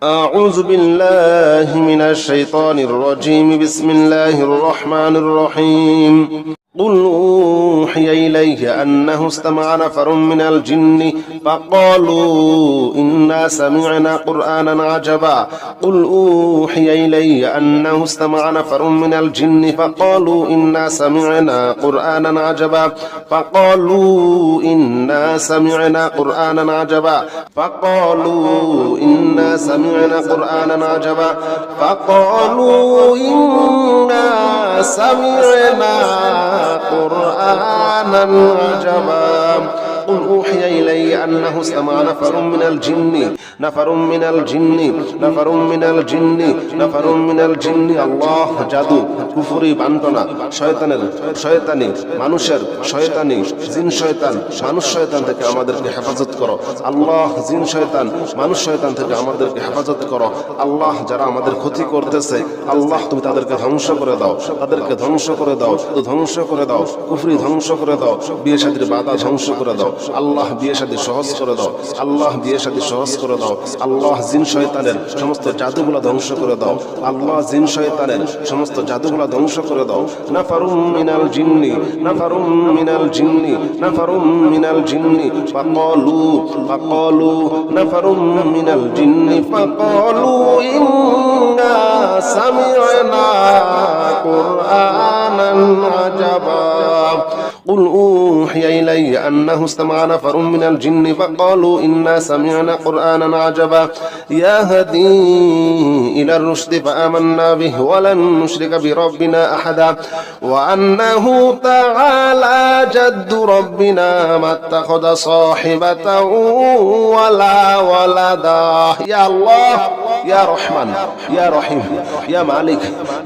أعوذ بالله من الشيطان الرجيم بسم الله الرحمن الرحيم قل أوحي إلي أنه استمع نفر من الجن فقالوا إنا سمعنا قرآنا عجبا قل أوحي إلي أنه استمع نفر من الجن فقالوا إنا سمعنا قرآنا عجبا فقالوا إنا سمعنا قرآنا عجبا فقالوا إنا سمعنا قرآنا عجبا فقالوا إنا سمعنا قرآنا عجبا قل أوحي إلي أنه استمع نفر من الجن আল্লাহ জাদু কুফরি বান্টনা শয়তানি মানুষের শয়তানি জিন শয়তান মানুষ শয়তান থেকে আমাদেরকে হেফাজত করো আল্লাহ। জিন শয়তান মানুষ শয়তান থেকে আমাদেরকে হেফাজত করো আল্লাহ। যারা আমাদের ক্ষতি করতেছে আল্লাহ তুমি তাদেরকে ধ্বংস করে দাও, তাদেরকে ধ্বংস করে দাও, ধ্বংস করে দাও, কুফরি ধ্বংস করে দাও, বিয়ে শাদীর বাধা ধ্বংস করে দাও আল্লাহ, বিয়ে শাদী সহজ করে দাও আল্লাহ, বিয়ে শাদী সহজ করে দাও আল্লাহ। জিন শয়তানের সমস্ত জাদুগুলো ধ্বংস করে দাও আল্লাহ, জিন শয়তানের সমস্ত জাদুগুলো ধ্বংস করে দাও। নাফারুম মিনাল জিন্নি নাফারুম মিনাল জিন্নি নাফারুম মিনাল জিন্নি ফাকালু নাফারুম মিনাল জিন্নি ফাকালু ইন্না সামি'না কুরআনান আজাবা قل أوحي إلي أنه استمع نفر من الجن فقالوا إنا سمعنا قرآنا عجبا يهدي إلى الرشد فآمنا به ولن نشرك بربنا أحدا وأنه تعالى جد ربنا ما اتخذ صاحبة ولا ولدا يا الله يا رحمن يا رحيم يا مالك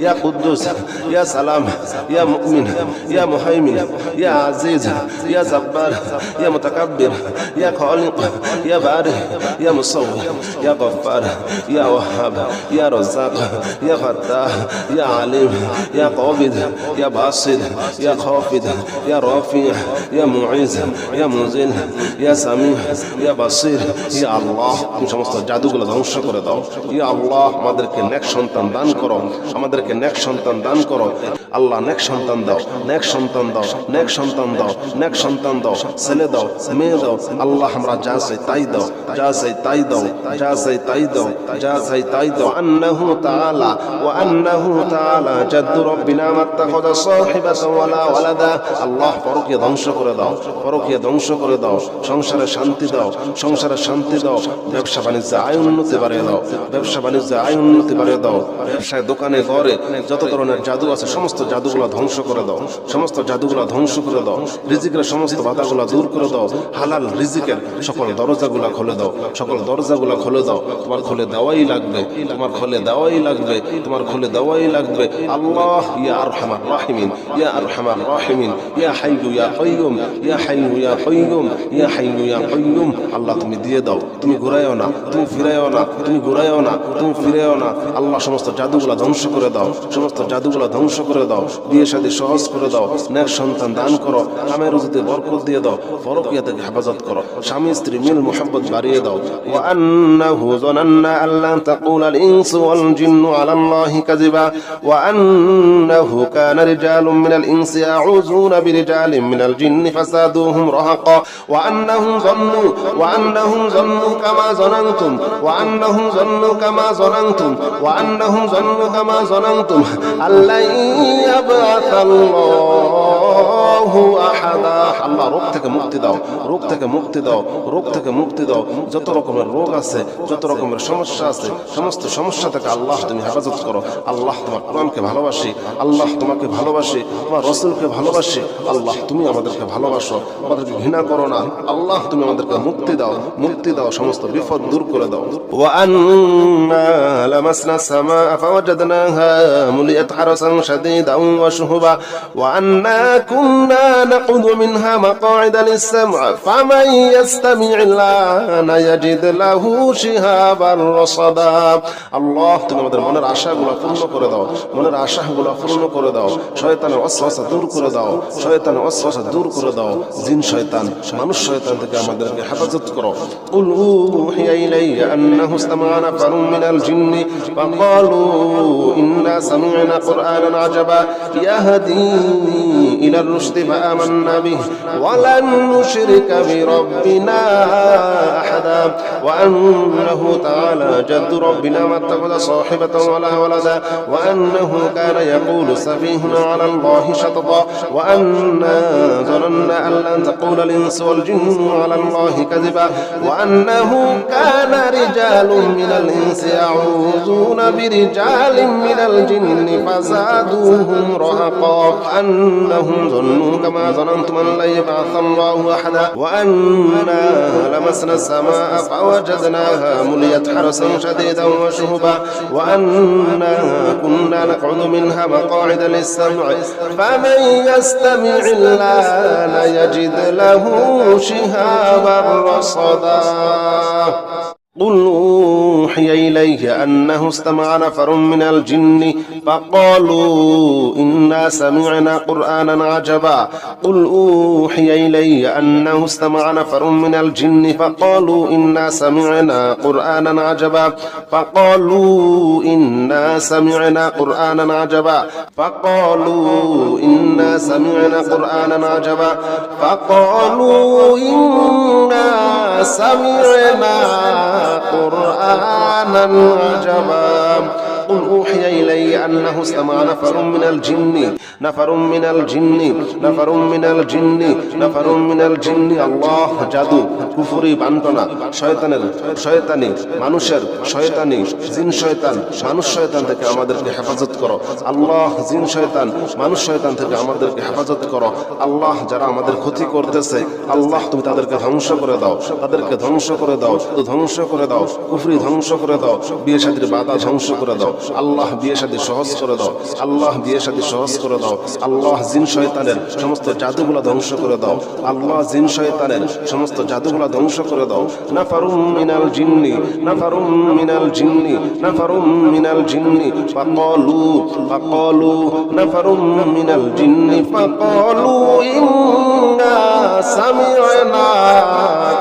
يا قدوس يا سلام يا مؤمن يا مهيمن يا عزيز يا جبار يا متكبر يا خالق يا بارئ يا مصور يا غفار يا وهاب يا رزاق يا فتاح يا عليم يا قابض يا باسط يا خافض يا رافع يا معز يا منزل يا سميع يا بصير يا الله তুমি সমস্ত জাদুগুলো ধ্বংস করে দাও ইয়া আল্লাহ। আমাদেরকে নেক সন্তান দান করো, আমাদেরকে নেক সন্তান দান করো আল্লাহ। নেক সন্তান দাও, নেক সন্তান দাও, নেক সন্তান দাও, নেক সন্তান দাও, ছেলে দাও, মেয়ে দাও আল্লাহ। আমরা যা চাই তাই দাও, যা চাই তাই দাও, যা চাই তাই দাও, যা চাই তাই দাও। আন্নাহু তাআলা ওয়া আন্নাহু তাআলা জাদ্দু রাব্বিনা মাত্তাখাযা সাহিবাতান ওয়ালা ওয়ালাদা আল্লাহ। পরকীয়া ধ্বংস করে দাও, পরকীয়া ধ্বংস করে দাও, সংসারে শান্তি দাও, সংসারে শান্তি দাও, ব্যবসা বাণিজ্যে আয় উন্নতি বাড়িয়ে দাও, ব্যবসা বাণিজ্যে আয় উন্নতি বাড়িয়ে দাও। ব্যবসায় দোকানে ঘরে যত ধরনের জাদু আছে সমস্ত জাদুগুলো ধ্বংস করে দাও, সমস্ত জাদুগুলো ধ্বংস করে দাও। রিজিকের সমস্ত বাধাগুলো দূর করে দাও, হালাল রিজিকের সকল দরজাগুলো খুলে দাও, সকল দরজাগুলো খুলে দাও। তোমার খুলে দেওয়াই লাগবে, তোমার খুলে দেওয়াই লাগবে, তোমার খুলে দেওয়াই লাগবে আল্লাহ। ইয়া আরহামার রাহিমিন ইয়া আরহামার রাহিমিন ইয়া হাইয়্যু ইয়া কাইয়্যুম ইয়া হাইয়্যু ইয়া কাইয়্যুম ইয়া হাইয়্যু ইয়া কাইয়্যুম আল্লাহ তুমি দিয়ে দাও, তুমি ঘুরাইও না, তুমি ফিরাইও না, তুমি ঘুরাইও না, তুমি ফিরাইও না আল্লাহ। সমস্ত জাদুগুলো ধ্বংস করে দাও, সমস্ত জাদুগুলো ধ্বংস করে দাও। বিয়ে শাদী সহজ করে দাও, নেক সন্তান দান করো, কামে রুজিতে বরকত দিয়ে দাও, পরকীয়া থেকে হেফাজত করো, স্বামী স্ত্রী মিল মুহাব্বত বাড়িয়ে দাও। ওয়া আন্নাহু যানান্না আল্লা তাকুলা আল ইনসু ওয়াল জিন্নু আলা আল্লাহি কাযিবা ওয়া আন্নাহু কানা রিজালুম মিনাল ইনসি ইয়াউযুনা বিরিজালিন মিনাল জিন্নি ফাসাদুহুম রাহাকা ওয়া আন্নাহুম যান্নু কামা যানানতুম ওয়া আন্নাহুম যান্নু কামা যানানতুম ওয়া আন্নাহুম যান্নু কামা যানানতুম আল্লা ইয়াবআসাল্লাহু আহাদা আল্লাহ। রোগ থেকে মুক্তি দাও, রোগ থেকে মুক্তি দাও, রোগ থেকে মুক্তি দাও। যত রকমের রোগ আছে, যত রকমের সমস্যা আছে সমস্ত সমস্যা থেকে আল্লাহ তুমি হেফাজত করো আল্লাহ। তোমার কোরআনকে ভালোবাসি আল্লাহ, তোমাকে ভালোবাসি, তোমার রাসূলকে ভালোবাসি আল্লাহ। তুমি আমাদেরকে ভালোবাসো, আমাদেরকে ঘৃণা করো না আল্লাহ। তুমি আমাদেরকে মুক্তি দাও, মুক্তি দাও, সমস্ত বিপদ দূর করে দাও। ওয়া আন্না লামাসনা সামাআ ফাওয়াজাদনাহা মুলিয়াত হারাসান শাদীদান ওয়া শুহুবা ওয়া আন্না কুন্না নাকুদু মিনহা মাকআইদা লিস-সাম'i ফামান ইয়াসতামি'il আনা ইয়াজিদ লাহু শিহাবান রাসাদা আল্লাহ। তুমি আমাদের মনের আশাগুলো পূর্ণ করে দাও, মনের আশাগুলো পূর্ণ করে দাও। শয়তানের ওয়াসওয়াসা দূর করে দাও, শয়তানের ওয়াসওয়াসা দূর করে দাও। জিন শয়তান মানুষ শয়তান থেকে আমাদেরকে হেফাজত করো। কুল উহিয়া ইলাইয়া আন্নাহু ইসতামা'a নাফারুম نفر من الجن فقالوا إنا سمعنا قرآنا عجبا يهدي إلى الرشد فآمنا به ولن نشرك بربنا أحدا وأنه تعالى جد ربنا ما اتخذ صاحبة ولا ولدا وأنه كان يقول سفيهنا على الله شططا وأنا ظننا أن لن تقول الإنس والجن على الله كذبا وأنه كان رجال من الإنس يعوذون برجال من الجن فزادوهم رهقا وأنهم ظنوا كما ظننتم أن لن يبعث الله أحدا وأنا لمسنا السماء فوجدناها مليت حرسا شديدا وشهبا وأنا كنا نقعد منها مقاعد للسمع فمن يستمع الآن يجد له شهابا رصدا قل أوحي إلي أنه استمع نفر من الجن فقالوا إنا سمعنا قرآنا عجبا قل أوحي إلي أنه استمع نفر من الجن فقالوا إنا سمعنا قرآنا عجبا فقالوا إنا سمعنا قرآنا عجبا فقالوا إنا سمعنا قرآنا عجبا فقالوا إنا سمعنا قرآنا عجبا قل أوحي إلي أنه استمع نفر من الجن الله জাদু কুফরি বান্টনা শয়তানি মানুষের শয়তানি জিন শয়তান মানুষ শয়তান থেকে আমাদেরকে হেফাজত করো আল্লাহ জিন শয়তান মানুষ শয়তান থেকে আমাদেরকে হেফাজত করো আল্লাহ যারা আমাদের ক্ষতি করতেছে আল্লাহ তুমি তাদেরকে ধ্বংস করে দাও ধ্বংস করে দাও কুফরি ধ্বংস করে দাও বিয়ে শাদীর বাধা ধ্বংস করে দাও আল্লাহ বিয়ে শাদী সহজ করে দাও আল্লাহ জিন শয়তানের সমস্ত জাদুগুলো ধ্বংস করে দাও আল্লাহ জিন শয়তানের সমস্ত জাদুগুলো ধ্বংস করে দাও নাফারুম মিনাল জিন্নি ফাকালু নাফারুম মিনাল জিন্নি ফাকালু ইন্না সামি'না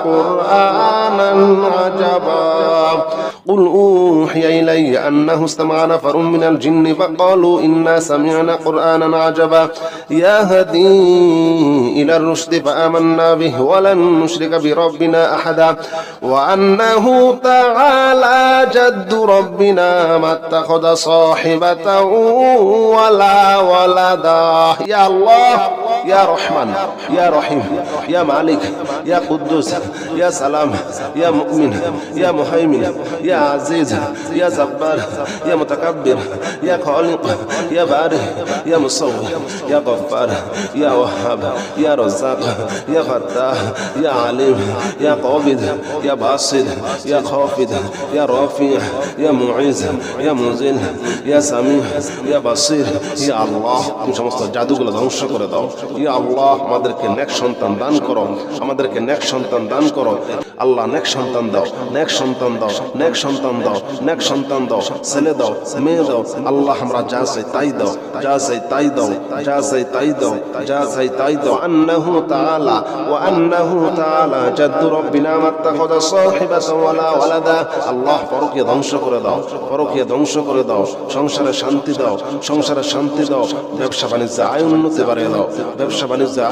কুরআনান আজাবা قل أوحي إلي أنه استمع نفر من الجن فقالوا إنا سمعنا قرآنا عجبا يهدي إلى الرشد فآمنا به ولن نشرك بربنا أحدا وأنه تعالى جد ربنا ما اتخذ صاحبة ولا ولدا يا الله يا رحمن يا رحيم يا مالك يا قدوس يا سلام يا مؤمن يا مهيمن يا عزيز يا جبار يا متكبر يا خالق يا بارئ يا مصور يا غفار يا وهاب يا رزاق يا فتاح يا عليم يا قابض يا باسط يا خافض يا رافع يا معز يا منزل يا سميع يا بصير يا الله তুমি সমস্ত জাদুগুলো ধ্বংস করে দাও ইয়া আল্লাহ আমাদেরকে নেক সন্তান দান করো আল্লাহ নেক সন্তান দাও ছেলে দাও মেয়ে দাও আল্লাহ আমরা যা চাই তাই দাও আন্নাহু তাআলা জাদ্দু রব্বিনা মাত্তাখাযা সাহিবাতান ওয়ালা ওয়ালাদা আল্লাহ পরকীয়া ধ্বংস করে দাও সংসারে শান্তি দাও ব্যবসা বাণিজ্যে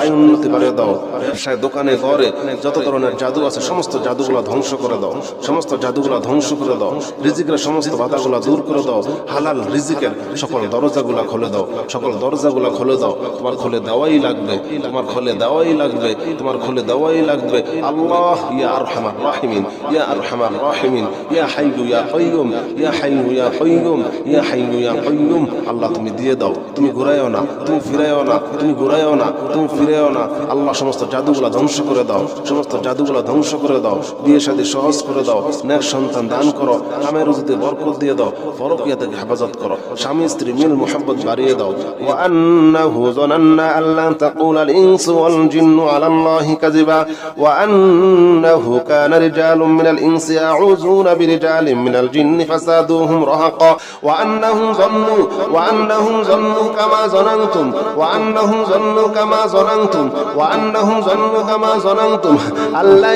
আয় উন্নতি বাড়িয়ে দাও ব্যবসায় দোকানে ঘরে যত ধরনের জাদু আছে সমস্ত জাদুগুলো ধ্বংস করে দাও রিজিকের সমস্ত বাধাগুলো দূর করে দাও হালাল রিজিকের সকল দরজাগুলো খুলে দাও তোমার খুলে দেওয়াই লাগবে আল্লাহ ইয়া আরহামার রাহিমিন ইয়া হাইয়্যু ইয়া কাইয়্যুম আল্লাহ তুমি দিয়ে দাও তুমি ঘুরাইও না তুমি ফিরাইও না আল্লাহ সমস্ত জাদুগুলো ধ্বংস করে দাও বিয়ে শাদী সহজ করে দাও নেক সন্তান দান করো কামে রুজিতে বরকত দিয়ে দাও পরকীয়া থেকে হেফাজত করো স্বামী স্ত্রী মিল মুহাব্বত বাড়িয়ে দাও ওয়া আন্নাহু যানান্না আল্লা তাকুলাল ইনসু ওয়াল জিন্নু আলাল্লাহি কাযিবা ওয়া আন্নাহু কানা রিজালুম মিনাল ইনসি ইয়াউযুনা বিরিজালিন মিনাল জিন্নি ফাসাদুহুম রাহাকা ওয়া আন্নাহুম যান্নু কামা যানানতুম আল্লা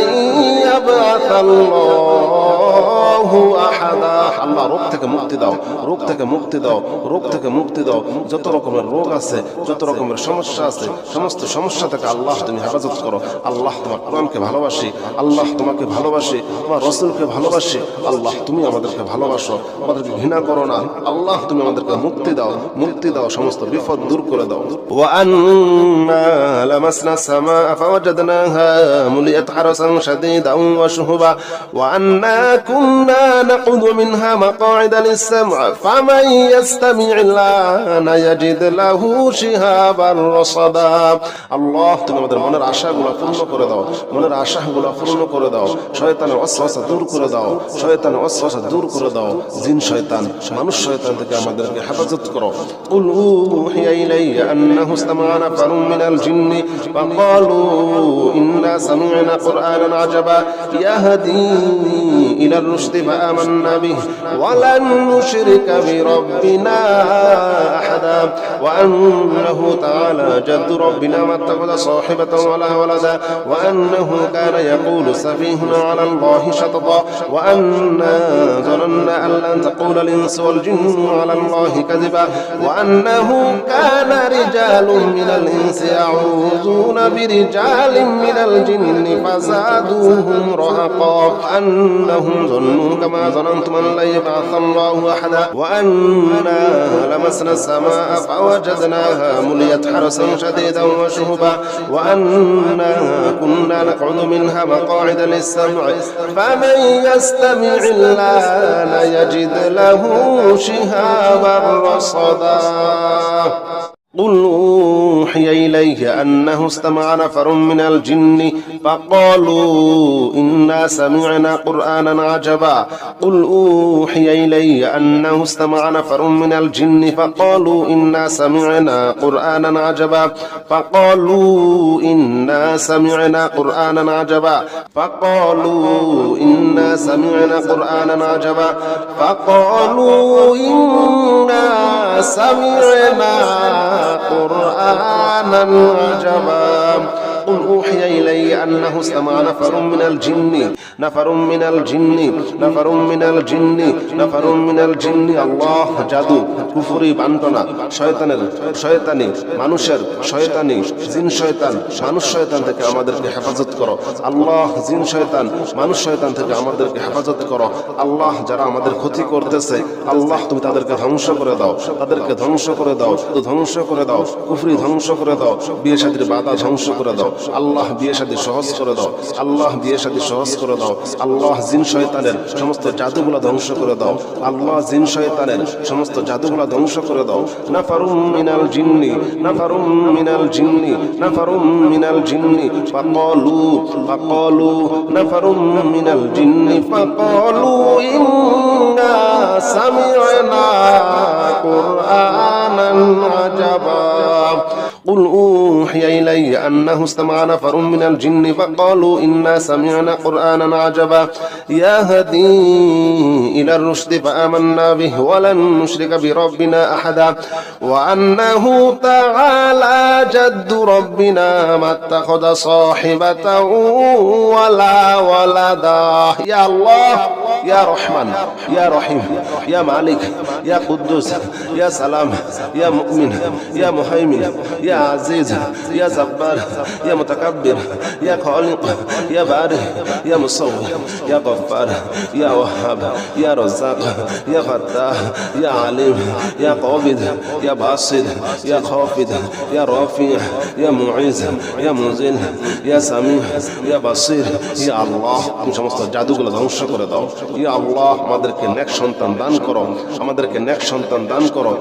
ইয়াবআসাল্লাহু আহাদা আল্লাহ রোগ থেকে মুক্তি দাও, রোগ থেকে মুক্তি দাও, রোগ থেকে মুক্তি দাও। যত রকমের রোগ আছে, যত রকমের সমস্যা আছে, সমস্ত সমস্যা থেকে আল্লাহ তুমি হেফাজত করো। আল্লাহ তোমার কোরআনকে ভালোবাসি, আল্লাহ তোমাকে ভালোবাসি, তোমার রাসূলকে ভালোবাসি। আল্লাহ তুমি আমাদেরকে ভালোবাসো, আমাদেরকে ঘৃণা করো না। আল্লাহ তুমি আমাদেরকে মুক্তি দাও, মুক্তি দাও, সমস্ত বিপদ দূর করে দাও। ওয়া আন্না লামাসনা সামা ফাওয়াজাদনাহা মুলিয়াত হারাসান শাদীদান ওয়া শুহুবা ওয়া আন্না কুন্না নাকুদু মিনহা মাকআইদা লিস-সাম'i ফামান ইয়াস্তামি'il আনা ইয়াজিদ লাহু শিহাবান রাসাদা। আল্লাহ তুমি আমাদের মনের আশাগুলো পূর্ণ করে দাও, মনের আশাগুলো পূর্ণ করে দাও। শয়তানের ওয়াসওয়াসা দূর করে দাও, শয়তানের ওয়াসওয়াসা দূর করে দাও। জিন শয়তান, মানুষ শয়তান থেকে আমাদেরকে হেফাজত করো। কুল উহিয়া ইলাইয়া আন্নাহু ইসতামা'a নাফারুম মিনাল জিন্নি ফাকালু ইন্না সামি'না কুরআনান আজাবা ইয়াহদি ইলার রুশদি ফাআমান্না বিহি ওয়া লান নুশরিকা বিরাব্বিনা আহাদা ওয়া আন্নাহু তাআলা জাদ্দু রাব্বিনা মাত্তাখাযা সাহিবাতান ওয়ালা ওয়ালাদা ওয়া আন্নাহু কানা ইয়াকুলু সাফীহুনা আলা আল্লাহি শাতাতা ওয়া আন্না ظننا أن لن تقول الإنس والجن على الله كذبا وأنه كان رجال من الإنس يعوذون برجال من الجن فزادوهم رهقا أنهم ظنوا كما ظننتم أن لن يبعث الله أحدا وأنا لمسنا السماء فوجدناها مليت حرسا شديدا وشهبا وأنا كنا نقعد منها مقاعد للسمع فمن يستمع الآن يجد له شهابا رصدا قل أوحي إليه أنه استمع نفر من الجن فقالوا إنا سمعنا قرآنا عجبا قل أوحي إلي أنه استمع نفر من الجن فقالوا إنا سمعنا قرآنا عجبا فقالوا إنا سمعنا قرآنا عجبا فقالوا إنا سمعنا قرآنا عجبا فقالوا إنا سمعنا قرآنا عجبا قل أوحي إلي أنه استمع نفر من الجن نفر من الجن نفر من الجن نفر من الجن الله জাদু কুফরি বান্টনা শয়তানের শয়তানি মানুষের শয়তানি জিন শয়তান মানুষ শয়তান থেকে আমাদেরকে হেফাজত করো। আল্লাহ জিন শয়তান মানুষ শয়তান থেকে আমাদেরকে হেফাজত করো। আল্লাহ যারা আমাদের ক্ষতি করতেছে আল্লাহ তুমি তাদেরকে ধ্বংস করে দাও, তাদেরকে ধ্বংস করে দাও, ধ্বংস করে দাও, কুফরি ধ্বংস করে দাও, বিয়ে শাদীর বাধা ধ্বংস করে দাও। আল্লাহ বিয়ে শাদী সহজ করে দাও, আল্লাহ বিয়ে শাদী সহজ করে দাও। আল্লাহ জিন শয়তানের সমস্ত জাদুগুলা ধ্বংস করে দাও, আল্লাহ জিন শয়তানের সমস্ত জাদুগুলা ধ্বংস করে দাও। নাফারুম মিনাল জিন্নি নাফারুম মিনাল জিন্নি নাফারুম মিনাল জিন্নি ফাকালু ফাকালু নাফারুম মিনাল জিন্নি ফাকালু ইন্না সামি'না কুরআনান আজাবা قل أوحي إلي أنه استمع نفر من الجن فقالوا إنا سمعنا قرآنا عجبا يهدي إلى الرشد فآمنا به ولن نشرك بربنا أحدا وأنه تعالى جد ربنا ما اتخذ صاحبة ولا ولدا يا الله يا رحمن يا رحيم يا مالك يا قدوس يا سلام يا مؤمن يا مهيمن يا عزيز يا جبار يا متكبر يا خالق يا بارئ يا مصور يا غفار يا وهاب يا رزاق يا فتاح يا عليم يا قابض يا باسط يا خافض يا رافع يا معز يا منزل يا سميع يا بصير يا الله তুমি সমস্ত জাদুগুলো ধ্বংস করে দাও। ইয়া আল্লাহ আমাদেরকে নেক সন্তান দান করো, আমাদেরকে নেক সন্তান দান করো।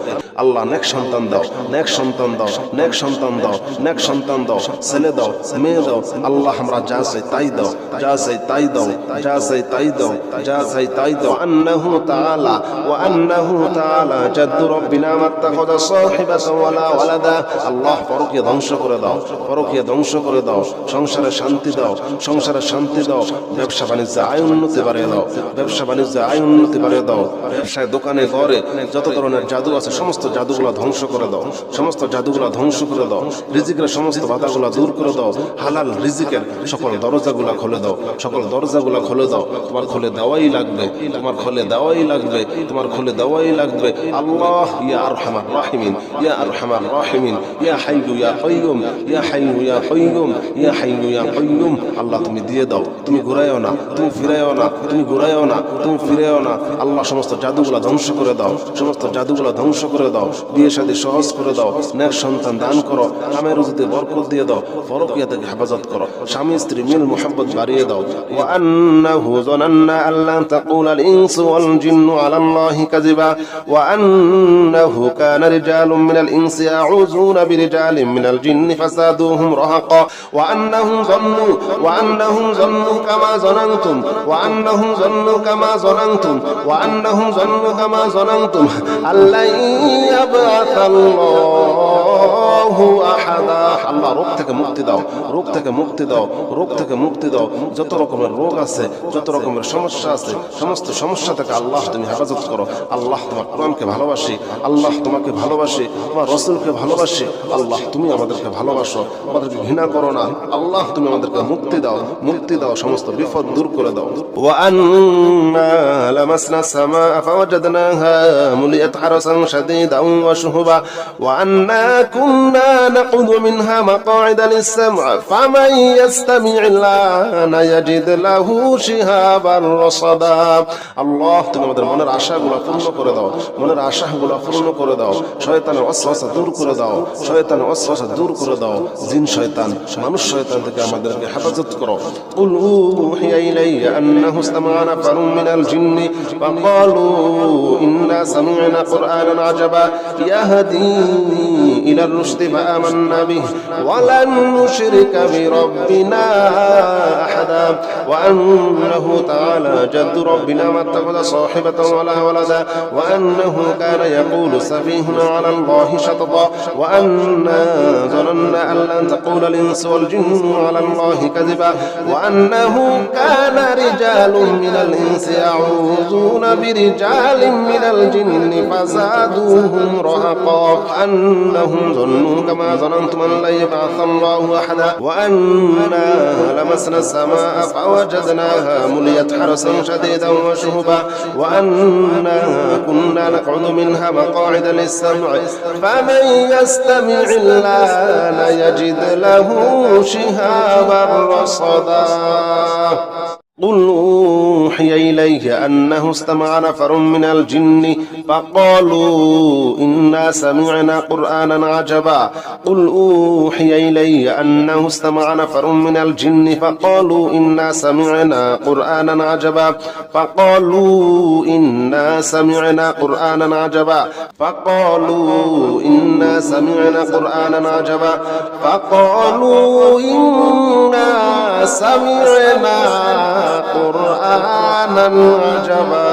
আল্লাহ নেক সন্তান দাও, নেক সন্তান দাও, নেক সন্তান দাও, নেক সন্তান দাও, ছেলে দাও, মেয়ে দাও। আল্লাহ আমরা যা চাই তাই দাও, যা চাই তাই দাও, যা চাই তাই দাও, যা চাই তাই দাও। আন্নাহু তাআলা ওয়া আন্নাহু তাআলা জাদ্দু রাব্বিনা মাত্তাখাযা সাহিবাতান ওয়ালা ওয়ালাদা। আল্লাহ পরকীয়া ধ্বংস করে দাও, পরকীয়া ধ্বংস করে দাও। সংসারে শান্তি দাও, সংসারে শান্তি দাও। ব্যবসা বাণিজ্যে আয় উন্নতি বাড়িয়ে দাও, ব্যবসা বাণিজ্যে আয় উন্নতি বাড়িয়ে দাও, ব্যবসায় দোকানে ঘরে যত ধরনের জাদু আছে সমস্ত জাদুগুলা ধ্বংস করে দাও, সমস্ত জাদুগুলা ধ্বংস করে দাও, রিজিকের সমস্ত বাধাগুলা দূর করে দাও, হালাল রিজিকের সকল দরজাগুলা খুলে দাও, সকল দরজাগুলা খুলে দাও। তোমার খুলে দেওয়াই লাগবে, তোমার খুলে দেওয়াই লাগবে, তোমার খুলে দেওয়াই লাগবে। আল্লাহ ইয়া আরহামার রাহিমিন, ইয়া আরহামার রাহিমিন, ইয়া হাইয়্যু ইয়া কাইয়্যুম, ইয়া হাইয়্যু ইয়া কাইয়্যুম, ইয়া হাইয়্যু ইয়া কাইয়্যুম। আল্লাহ তুমি দিয়ে দাও, তুমি ঘুরাইও না, তুমি ফিরাইও না, তুমি ঘুরাইও না, তুমি ফিরাইও না। আল্লাহ সমস্ত জাদুগুলা ধ্বংস করে দাও, সমস্ত জাদুগুলা ধ্বংস করে দাও। বিয়ে শাদী সহজ করে দাও, নেক সন্তান দান করো, কামের রুজিতে বরকত দিয়ে দাও, পরকীয়া থেকে হেফাজত করো, স্বামী স্ত্রী মিল মুহাব্বত বাড়িয়ে দাও। ওয়া আন্নাহু যানান্না আল্লা তাকুলাল ইনসু ওয়াল জিন্নু আলাল্লাহি কাযিবা ওয়া আন্নাহু কানা রিজালুম মিনাল ইনসি ইয়াউযুনা বিরিজালিম মিনাল জিন্নি ফাসাদুহুম রাহাকা ওয়া আন্নাহুম যান্নু কামা যানানতুম ওয়া আন্নাহুম যান্নু কামা যানানতুম ওয়া আন্নাহুম যান্নু কামা যানানতুম আল্লা ইয়াবআসাল্লাহু আহাদা। আল্লাহ রোগ থেকে মুক্তি দাও, রোগ থেকে মুক্তি দাও, রোগ থেকে মুক্তি দাও। যত রকমের রোগ আছে, যত রকমের সমস্যা আছে, সমস্ত সমস্যা থেকে আল্লাহ তুমি হেফাজত করো। আল্লাহ তোমার কোরআনকে ভালোবাসি, আল্লাহ তোমাকে ভালোবাসি, তোমার রাসূলকে ভালোবাসি। আল্লাহ তুমি আমাদেরকে ভালোবাসো, আমাদেরকে ঘৃণা করো না। আল্লাহ তুমি আমাদেরকে মুক্তি দাও, মুক্তি দাও, সমস্ত বিপদ দূর করে দাও। ওয়া আন্না লামাসনা সামা ফাওয়াজাদনাহা মুলিয়াত হারাসান শাদীদান ওয়া শুহুবা ওয়া আন্না কুন্না নাকুযু মিনহা মাকআইদা লিস-সাম'i ফামান ইয়াস্তামি'il আনা ইয়াজিদ লাহু শিহাবান রাসাদা। আল্লাহ তুমি আমাদের মনের আশাগুলো পূর্ণ করে দাও, মনের আশাগুলো পূর্ণ করে দাও। শয়তানের ওয়াসওয়াসা দূর করে দাও, শয়তানের ওয়াসওয়াসা দূর করে দাও। জিন শয়তান, মানুষ শয়তান থেকে আমাদেরকে হেফাজত করো। কুল উহিয়া ইলাইয়া আন্নাহু ইসতামা'a নাফারুম মিনাল জিন্নি ফাকালু ইন্না সামি'না কুরআনান আজাবা ইয়াহদি ইলার রুশদি ফাআমান্না বিহি ওয়া লান নুশরিকা বিরাব্বিনা আহাদা ওয়া আন্নাহু তাআলা জাদ্দু রাব্বিনা মাত্তাখাযা সাহিবাতান ওয়ালা ওয়ালাদা ওয়া আন্নাহু কানা ইয়াকুলু সাফীহুনা আলা আল্লাহি শাতাতা ওয়া আন্না যানান্না আন লান তাকুলাল ইনসু ওয়াল জিন্নু আলা আল্লাহি কাযিবা ওয়া আন্নাহু কানা রিজালুম মিনাল ইনসি ইয়াউযুনা বিরিজালিম মিনাল জিন্নি ফাযাদুহুম রাহাকা আন্নাহুম যান্নু কামা যানানতুম আন লা ইয়াবআসাল্লাহু আহাদা ওয়া আন্না লামাসনা সামা'a ফাওয়াজাদনাহা মুলিয়াত হারাসান শাদীদান ওয়া শুহুবা ওয়া আন্না কুন্না নাকউদু মিনহা মাকআইদা লিস-সাম'i ফামান ইয়াস্তামি'il আনা ইয়াজিদ লাহু শিহাবান রাসাদা। قل أوحي إليه أنه استمع نفر من الجن فقالوا إنا سمعنا قرآنا عجبا قل أوحي إلي أنه استمع نفر من الجن فقالوا إنا سمعنا قرآنا عجبا فقالوا إنا سمعنا قرآنا عجبا فقالوا إنا سمعنا قرآنا عجبا فقالوا إنا سمعنا قرآنا عجبا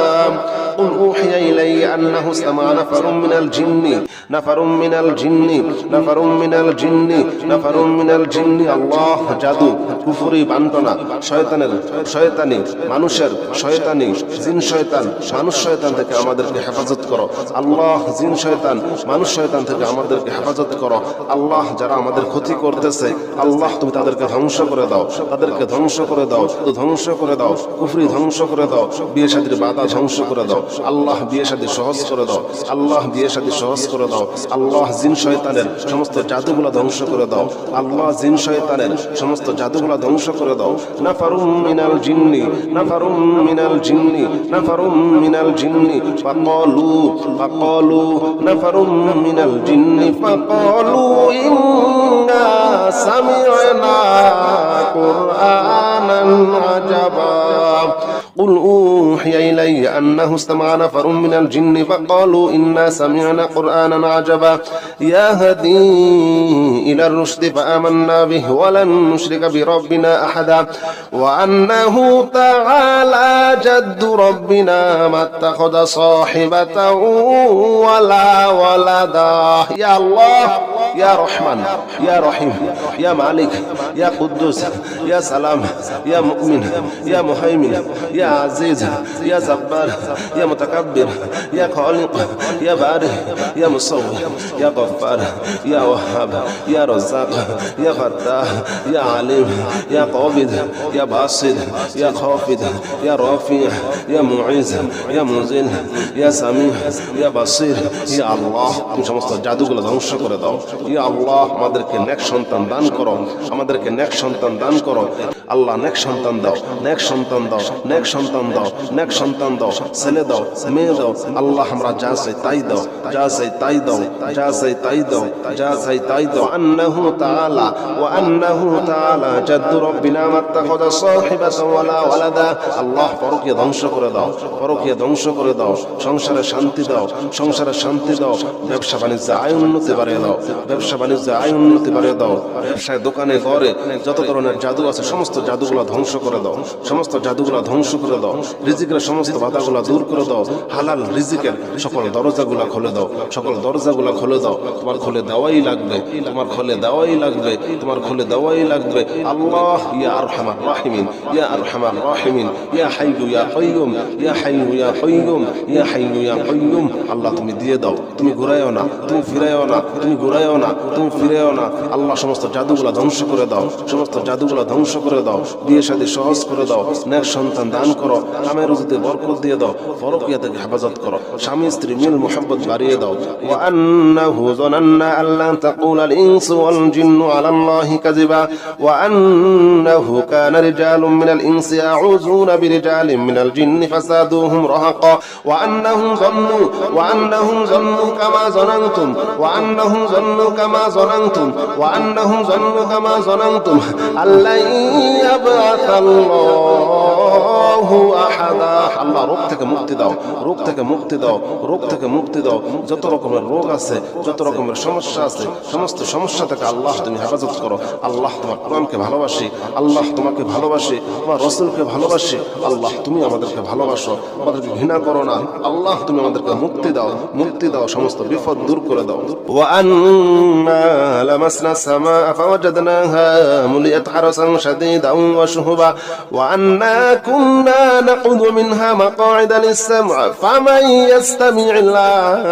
قل أوحي إلي أنه استمع نفر من الجن نفر من الجن نفر من الجن نفر من الجن الله জাদু কুফরি বান্টনা শয়তানের শয়তানি মানুষের শয়তানি জিন শয়তান মানুষ শয়তান থেকে আমাদেরকে হেফাজত করো। আল্লাহ জিন শয়তান মানুষ শয়তান থেকে আমাদেরকে হেফাজত করো। আল্লাহ যারা আমাদের ক্ষতি করতেছে আল্লাহ তুমি তাদেরকে ধ্বংস করে দাও, তাদেরকে ধ্বংস করে দাও, ধ্বংস করে দাও, কুফরি ধ্বংস করে দাও, বিয়ে শাদীর বাধা ধ্বংস করে দাও। আল্লাহ বিয়ে শাদী সহজ করে দাও, আল্লাহ বিয়ে শাদী সহজ করে দাও। আল্লাহ জিন শয়তানের সমস্ত জাদুগুলা ধ্বংস করে দাও, আল্লাহ জিন শয়তানের সমস্ত জাদুগুলা ধ্বংস করে দাও। নাফারুম মিনাল জিন্নি নাফারুম মিনাল জিন্নি নাফারুম মিনাল জিন্নি ফাকালু নাফারুম মিনাল জিন্নি ফাকালু ইন্না সামি'না কুরআনান আজাবা قل أوحي إلي أنه استمع نفر من الجن فقالوا إنا سمعنا قرآنا عجبا يهدي إلى الرشد فآمنا به ولن نشرك بربنا أحدا وأنه تعالى جد ربنا ما اتخذ صاحبة ولا ولدا. يا الله ইয়া রহমান, ইয়া রহিম, ইয়া মালিক, ইয়া কুদ্দুস, ইয়া সালাম, ইয়া মুমিন, ইয়া মুহাইমিন, ইয়া আজিজ, ইয়া জব্বার, ইয়া মুতাকাব্বির, ইয়া খালিক, ইয়া বারি, ইয়া মুসাওwir, ইয়া গফফার, ইয়া ওয়াহ্হাব, ইয়া রাজ্জাক, ইয়া ফাত্তাহ, ইয়া আলিম, ইয়া কাবিদ, ইয়া বাসিদ, ইয়া খাফিদ, ইয়া রাফি', ইয়া মুঈজ, ইয়া মুযিল, ইয়া সামি', ইয়া বাসির। ইয়া আল্লাহ, তুমি সমস্ত জাদুগুলো ধ্বংস করে দাও। ইয়া আল্লাহ, আমাদেরকে নেক সন্তান দান করো, আমাদেরকে নেক সন্তান দান করো। আল্লাহ নেক সন্তান দাও, নেক সন্তান দাও, নেক সন্তান দাও, নেক সন্তান দাও, ছেলে দাও, মেয়ে দাও। আল্লাহ আমরা যা চাই তাই দাও, যা চাই তাই দাও, যা চাই তাই দাও, যা চাই তাই দাও। আন্নাহু তাআলা ওয়া আন্নাহু তাআলা জাদ্দু রাব্বিনা মাত্তাখাযা সাহিবাতান ওয়ালা ওয়ালাদা। আল্লাহ পরকীয়া ধ্বংস করে দাও, পরকীয়া ধ্বংস করে দাও, সংসারে শান্তি দাও, সংসারে শান্তি দাও, ব্যবসা বাণিজ্যে আয় উন্নতি বাড়িয়ে দাও, ব্যবসা বাণিজ্যে আয় উন্নতি বাড়িয়ে দাও। ব্যবসায় দোকানে ঘরে যত ধরনের জাদু আছে সমস্ত জাদুগুলো ধ্বংস করে দাও, সমস্ত জাদুগুলো ধ্বংস করে দাও। রিজিকের সমস্ত বাধাগুলো দূর করে দাও, হালাল রিজিকের সকল দরজাগুলো খুলে দাও, সকল দরজাগুলো খুলে দাও। তোমার খুলে দেওয়াই লাগবে, তোমার খুলে দেওয়াই লাগবে, তোমার খুলে দেওয়াই লাগবে। আল্লাহ ইয়া আরহামার রাহিমিন, ইয়া আরহামার রাহিমিন, ইয়া হাইয়্যু ইয়া কাইয়্যুম, ইয়া হাইয়্যু ইয়া কাইয়্যুম, ইয়া হাইয়্যু ইয়া কাইয়্যুম। আল্লাহ তুমি দিয়ে দাও, তুমি ঘুরাইও না, তুমি ফিরাইও না, তুমি ঘুরাইও না, তুমি ফিরাইও না। আল্লাহ সমস্ত জাদুগুলো ধ্বংস করে দাও, সমস্ত জাদুগুলো ধ্বংস করে দাও। বিয়ে শাদী সহজ করে দাও, নেক সন্তান দান করো, কামে রুজিতে বরকত দিয়ে দাও, পরকীয়া থেকে হেফাজত করো, স্বামী স্ত্রী মিল মুহাব্বত বাড়িয়ে দাও। ওয়া আন্নাহু যানান্না আল্লা তাকুলাল ইনসু ওয়াল জিন্নু আলাল্লাহি কাযিবা ওয়া আন্নাহু কানা রিজালুম মিনাল ইনসি ইয়াউযুনা বিরিজালিম মিনাল জিন্নি ফাসাদুহুম রাহাকা ওয়া আন্নাহুম যান্নু কামা যানানতুম ওয়া আন্নাহুম যান্নু কামা যানানতুম ওয়া আন্নাহুম যান্নু কামা যানানতুম আল্লা ইয়াবআসাল্লাহু আহাদা। আল্লাহ রোগ থেকে মুক্তি দাও, রোগ থেকে মুক্তি দাও, রোগ থেকে মুক্তি দাও। যত রকমের রোগ আছে, যত রকমের সমস্যা আছে, সমস্ত সমস্যা থেকে আল্লাহ তুমি হেফাজত করো। আল্লাহ তোমার কোরআনকে ভালোবাসি, আল্লাহ তোমাকে ভালোবাসি, তোমার রাসূলকে ভালোবাসি। আল্লাহ তুমি আমাদেরকে ভালোবাসো, আমাদেরকে ঘৃণা করো না। আল্লাহ তুমি আমাদেরকে মুক্তি দাও, মুক্তি দাও, সমস্ত বিপদ দূর করে দাও। ওয়া আন্না লামাসনা সামাআ ফাওয়াজাদনাহা মুলিয়াত হারাসান শাদীদান ওয়া শুহুবা ওয়া আন্না কুন্না নাকুদু মিনহা মাকআইদা লিস-সাম'i ফামান ইয়াস্তামি'il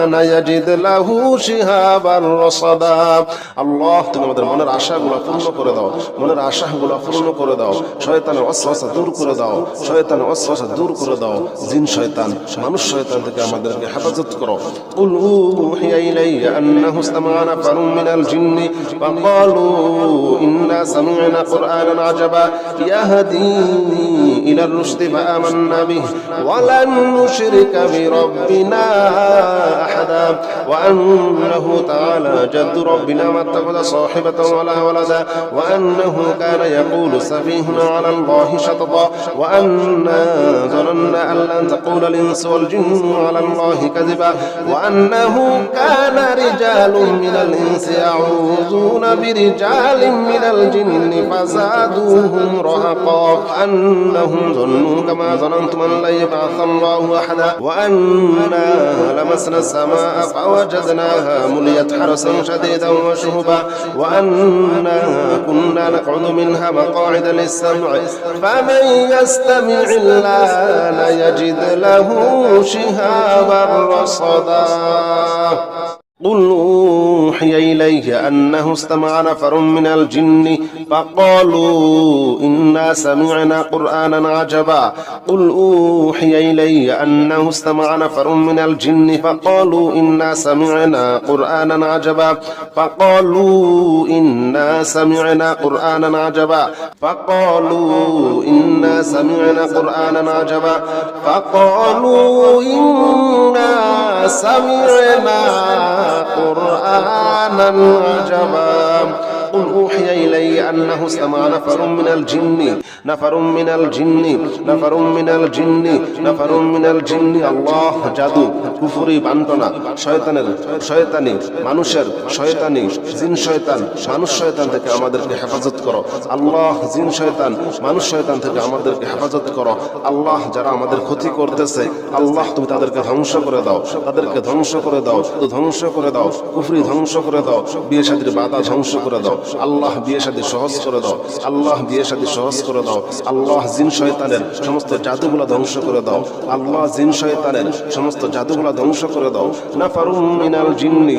আনা ইয়াজিদ লাহু শিহাবান রাসাদা। আল্লাহ তুমি আমাদের মনের আশাগুলো পূর্ণ করে দাও, মনের আশাগুলো পূর্ণ করে দাও। শয়তানের ওয়াসওয়াসা দূর করে দাও, শয়তানের ওয়াসওয়াসা দূর করে দাও। জিন শয়তান, মানুষ শয়তান থেকে আমাদেরকে হেফাজত করো। কুল উহিয়া ইলাইয়া আন্নাহু ইসতামা'a নাফারুম মিনাল জিন্নি ফাকালু ইন্না সামি'না কুরআনান আজাবা ইয়াহদি ইলার রুশদি ফাআমান্না বিহি ওয়া লান নুশরিকা বিরাব্বিনা আহাদা ওয়া আন্নাহু তাআলা জাদ্দু রাব্বিনা মাত্তাখাযা সাহিবাতান ওয়ালা ওয়ালাদা ওয়া আন্নাহু কানা ইয়াকুলু সাফীহুনা আলা আল্লাহি শাতাতা ওয়া আন্না যানান্না আন লান তাকুলাল ইনসু ওয়াল জিন্নু আলা আল্লাহি কাযিবা ওয়া আন্নাহু কানা রিজালুম মিনাল ইনসি ইয়াউযুনা বিরিজালিম মিনাল জিন্নি ফাযাদুহুম রাহাকা আন্নাহুম যান্নু কামা যানানতুম আন লা ইয়াবআসাল্লাহু আহাদা ওয়া আন্না লামাসনা সামাআ ফাওয়াজাদনাহা মুলিয়াত হারাসান শাদীদান ওয়া শুহুবা ওয়া আন্না কুন্না নাকউদু মিনহা মাকআইদা লিস-সাম'i ফামান ইয়াস্তামি'il আনা ইয়াজিদ লাহু শিহাবান রাসাদা। قل أوحي إليه أنه استمع نفر من الجن فقالوا إنا سمعنا قرآنا عجبا قل أوحي إلي أنه استمع نفر من الجن فقالوا إنا سمعنا قرآنا عجبا فقالوا إنا سمعنا قرآنا عجبا فقالوا إنا سمعنا قرآنا عجبا فقالوا إنا سمعنا قرآنا عجبا قل أوحي إلي أنه استمع نفر من الجن আল্লাহ জাদু কুফরি বান্টনা শয়তানি মানুষের শয়তানি জিন শয়তান মানুষ শয়তান থেকে আমাদেরকে হেফাজত করো আল্লাহ জিন শয়তান মানুষ শয়তান থেকে আমাদেরকে হেফাজত করো আল্লাহ যারা আমাদের ক্ষতি করতেছে আল্লাহ তুমি তাদেরকে ধ্বংস করে দাও কুফরি ধ্বংস করে দাও বিয়ে শাদীর বাধা ধ্বংস করে দাও আল্লাহ বিয়ে শাদী সহজ করে দাও আল্লাহ জিন শয়তানের সমস্ত জাদুগুলো ধ্বংস করে দাও আল্লাহ জিন শয়তানের সমস্ত জাদুগুলো ধ্বংস করে দাও নাফারুম মিনাল জিন্নি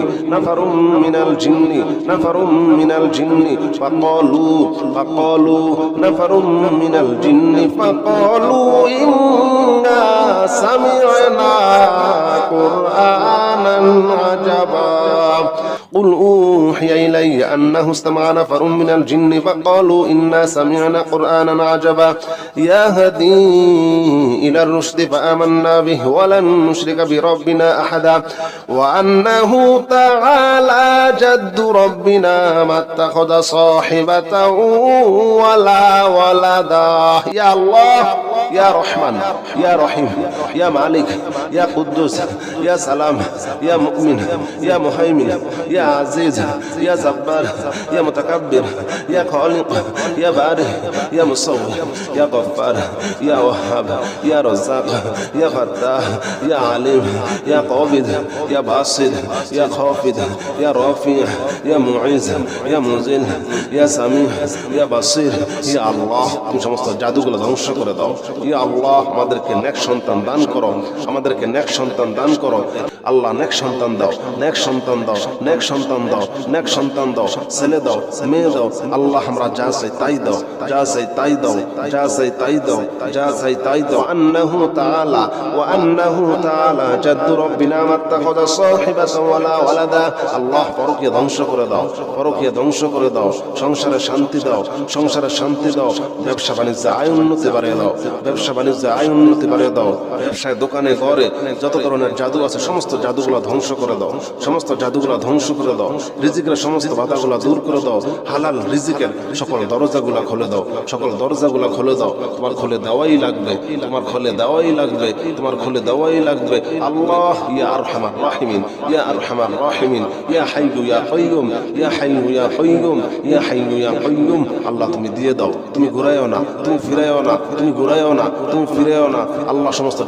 ফাকালু নাফারুম মিনাল জিন্নি ফাকালু ইন্না সামি'না কুরআনান আজাবা قل أوحي إلي أنه استمع نفر من الجن فقالوا إنا سمعنا قرآنا عجبا يهدي إلى الرشد فآمنا به ولن نشرك بربنا أحدا وأنه تعالى جد ربنا ما اتخذ صاحبة ولا ولدا يا الله يا رحمن يا رحيم يا مالك يا قدوس يا سلام يا مؤمن يا مهيمن يا عزيز يا جبار يا متكبر يا خالق يا بارئ يا مصور يا غفار يا وهاب يا رزاق يا فتاح يا عليم يا قابض يا باسط يا خافض يا رافع يا معز يا منزل يا سميع يا بصير يا الله তুমি সমস্ত জাদুগুলো ধ্বংস করে দাও ইয়া আল্লাহ আমাদেরকে নেক সন্তান দান করো আল্লাহ নেক সন্তান দাও ছেলে দাও মেয়ে দাও আল্লাহ আমরা যা চাই তাই দাও আন্নাহু তাআলা জাদ্দু রব্বিনা মাত্তাখাযা সাহিবাতান ওয়ালা ওয়ালাদা আল্লাহ পরকীয়া ধ্বংস করে দাও সংসারে শান্তি দাও ব্যবসা বাণিজ্য আয় উন্নতি বাড়িয়ে দাও ব্যবসায় দোকানে ঘরে যত ধরনের জাদু আছে সমস্ত জাদুগুলো ধ্বংস করে দাও রিজিকের সমস্ত বাধাগুলো দূর করে দাও হালাল রিজিকের সকল দরজাগুলো খুলে দাও তোমার খুলে দেওয়াই লাগবে আল্লাহ ইয়া আরহামার রাহিমিন ইয়া হাইয়ু ইয়া কাইয়্যুম আল্লাহ তুমি দিয়ে দাও তুমি ঘুরাইও না তুমি ফিরাইও না আল্লাহ সমস্ত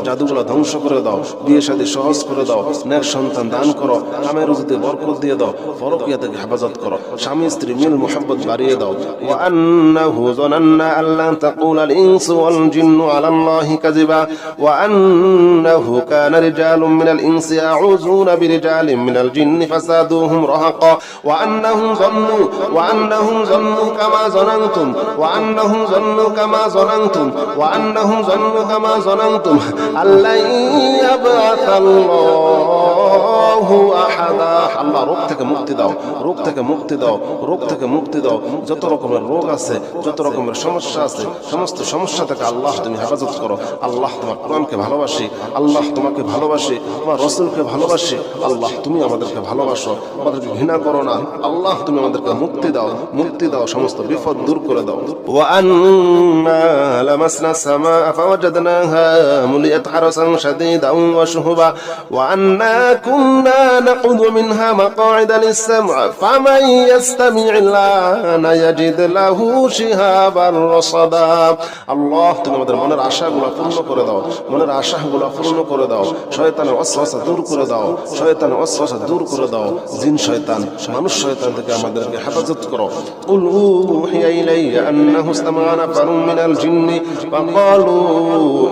জাদুগুলো ধ্বংস করে দাও বিয়ে শাদী সহজ করে দাও নেক সন্তান দান করো কামের রুজিতে বরকত দিয়ে দাও পরকীয়া থেকে হেফাজত করো স্বামী স্ত্রী মিল মুহাব্বত বাড়িয়ে দাও ওয়া আন্নাহু যানান্না আল্লা তাকুলাল ইনসু ওয়াল জিন্নু আলাল্লাহি কাযিবা ওয়া আন্নাহু কানা রিজালুম মিনাল ইনসি ইয়াউযুনা বিরিজালিন মিনাল জিন্নি ফাসাদুহুম রাহাকা ওয়া আন্নাহুম যান্নু কামা যানানতুম আল্লা ইয়াবআসাল্লাহু আহাদা আল্লাহ রোগ থেকে মুক্তি দাও যত রকমের রোগ আছে যত রকমের সমস্যা আছে সমস্ত সমস্যা থেকে আল্লাহ তুমি হেফাজত করো আল্লাহ তোমার কোরআনকে ভালোবাসি আল্লাহ তোমাকে ভালোবাসি তোমার রাসূলকে ভালোবাসি আল্লাহ তুমি আমাদেরকে ভালোবাসো আমাদেরকে ঘৃণা করো না আল্লাহ তুমি আমাদেরকে মুক্তি দাও সমস্ত বিপদ দূর করে দাও ওয়া আন্না লামাসনা সামা ফাওয়াজাদনাহা মুলিয়াত হারাসান শাদীদান ওয়া শুহুবা ওয়া আন্না কুন্না নাকুযু মিনহা মাকআইদা লিস-সাম'i ফামান ইয়াস্তামি'িল্লাহা ইয়াজিদ লাহু শিহাবান রাসাদা আল্লাহ তুমি আমাদের মনের আশাগুলো পূর্ণ করে দাও শয়তানের ওয়াসওয়াসা দূর করে দাও জিন শয়তান মানুষ শয়তান থেকে আমাদেরকে হেফাজত করো কুল উহিয়া ইলাইয়া আন্নাহু ইসতামা'a নাফারুম মিনাল জিন্নি ফাকালু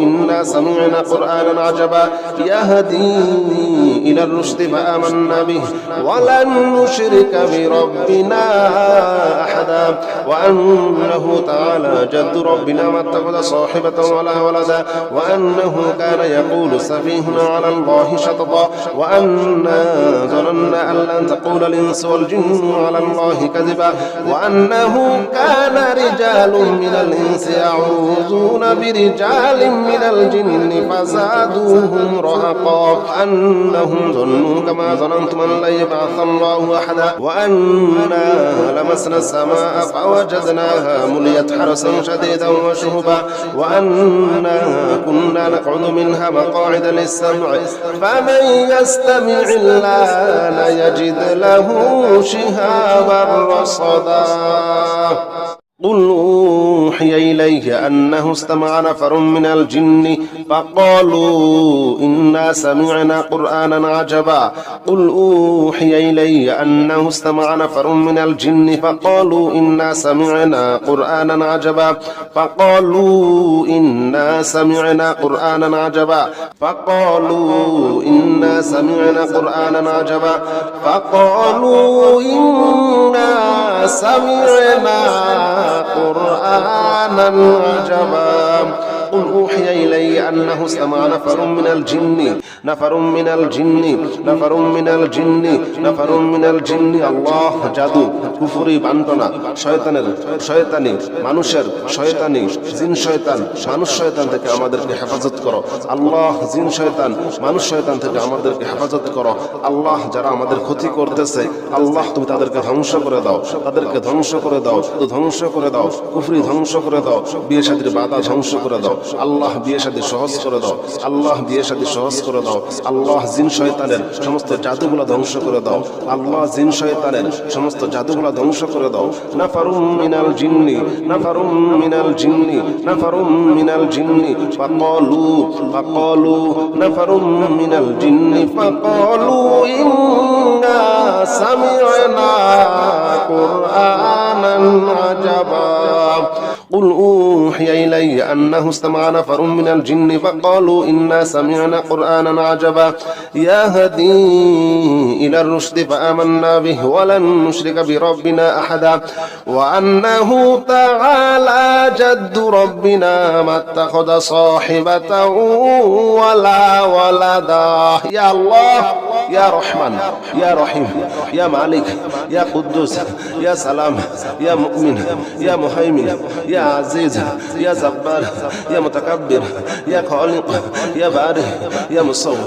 ইন্না সামি'না কুরআনান আজাবা ইয়াহদি ইলার রুশদি ফাআমান্না বিহি ওয়া লান নুশরিকা বিরাব্বিনা আহাদা ওয়া আন্নাহু তাআলা জাদ্দু রব্বিনা মাত্তাখাযা সাহিবাতান ওয়ালা ওয়ালাদা ওয়া আন্নাহু কানা ইয়াকুলু সাফীহুনা আলাল্লাহি শাততা ওয়া আন্না যানান্না আন লান তাকুলাল ইনসু ওয়াল জিন্নু আলাল্লাহি কাযিবা ওয়া আন্নাহু কানা রিজালুম মিনাল ইনসি ইয়াউযুনা বিরিজালিন মিনাল জিন্নি ফাযাদুহুম রাহাকা আন্নাহু أنهم ظنوا كما ظننتم أن لن يبعث الله أحدا وأنا لمسنا السماء فوجدناها مليت حرسا شديدا وشهبا وأنا كنا نقعد منها مقاعد للسمع فمن يستمع الآن يجد له شهابا رصدا قل أوحي إلي أنه استمع نفر من الجن فقالوا إنا سمعنا قرآنا عجبا قل أوحي إلي أنه استمع نفر من الجن فقالوا إنا سمعنا قرآنا عجبا فقالوا إنا سمعنا قرآنا عجبا فقالوا إنا سمعنا قرآنا عجبا فقالوا إنا سمعنا قرآنا عجبا قل أوحي إلي أنه استمع نفر من الجن আল্লাহ জাদু কুফরি বান্টনা শয়তানি মানুষের শয়তানি জিন শয়তান মানুষ শয়তান থেকে আমাদেরকে হেফাজত করো আল্লাহ জিন শয়তান মানুষ শয়তান থেকে আমাদেরকে হেফাজত করো আল্লাহ যারা আমাদের ক্ষতি করতেছে আল্লাহ তুমি তাদেরকে ধ্বংস করে দাও কুফরি ধ্বংস করে দাও বিয়ে শাদীর বাধা ধ্বংস করে দাও আল্লাহ বিয়ে শাদী সহজ করে দাও আল্লাহ জিন শয়তানের সমস্ত জাদুগুলো ধ্বংস করে দাও আল্লাহ জিন শয়তানের সমস্ত জাদুগুলো ধ্বংস করে দাও নাফারুম মিনাল জিন্নি ফাকালু নাফারুম মিনাল জিন্নি ফাকালু ইন্না সামি'না কুরআনান আজাবা قل أوحي إلي أنه استمع نفر من الجن فقالوا إنا سمعنا قرآنا عجبا يهدي إلى الرشد فآمنا به ولن نشرك بربنا أحدا وأنه تعالى جد ربنا ما اتخذ صاحبة ولا ولدا يا الله يا رحمن يا رحيم يا مالك يا قدوس يا سلام يا مؤمن يا مهيمن يا عزيز يا جبار يا متكبر يا خالق يا بارئ يا مصور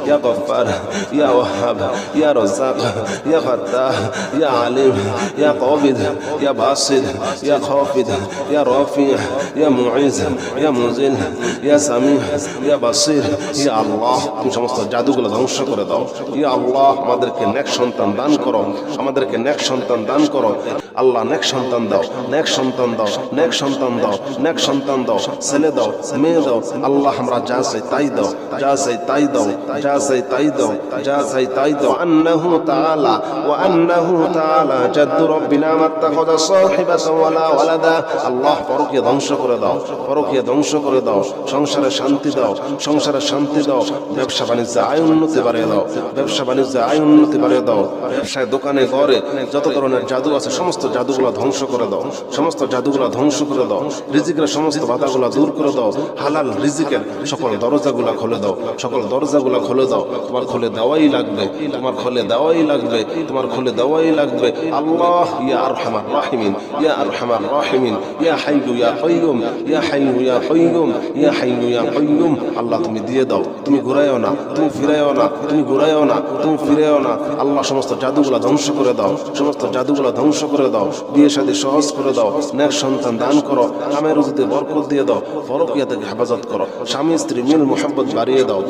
يا غفار يا وهاب يا رزاق يا فتاح يا عليم يا قابض يا باسط يا خافض يا رافع يا معز يا منزل يا سميع يا بصير يا الله তুমি সমস্ত জাদুগুলো ধ্বংস করে দাও ইয়া আল্লাহ আমাদেরকে নেক সন্তান দান করো আল্লাহ নেক সন্তান দাও ছেলে দাও মেয়ে দাও আল্লাহ আমরা যা চাই তাই দাও আন্নাহু তাআলা জাদ্দু রব্বিনা মাত্তাখাযা সাহিবাতান ওয়ালা ওয়ালাদা আল্লাহ পরকীয়া ধ্বংস করে দাও সংসারে শান্তি দাও ব্যবসা বাণিজ্যে আয় উন্নতি বাড়িয়ে দাও ব্যবসায় দোকানে ঘরে যত ধরনের জাদু আছে সমস্ত জাদুগুলো ধ্বংস করে দাও রিজিকের সমস্ত বাধাগুলো দূর করে দাও হালাল রিজিকের সকল দরজাগুলো খুলে দাও তোমার খুলে দেওয়াই লাগবে আল্লাহ ইয়া আরহামার রাহিমিন ইয়া হাইয়্যু ইয়া কাইয়্যুম আল্লাহ তুমি দিয়ে দাও তুমি ঘুরায়ও না তুমি ফিরায়ও না আল্লাহ সমস্ত জাদুগুলো ধ্বংস করে দাও বিয়ে শাদী সহজ করে দাও নেক সন্তান দান করো কামের রুজিতে বরকত দিয়ে দাও পরকীয়া থেকে হেফাজত করো স্বামী স্ত্রী মিল মুহাব্বত বাড়িয়ে দাও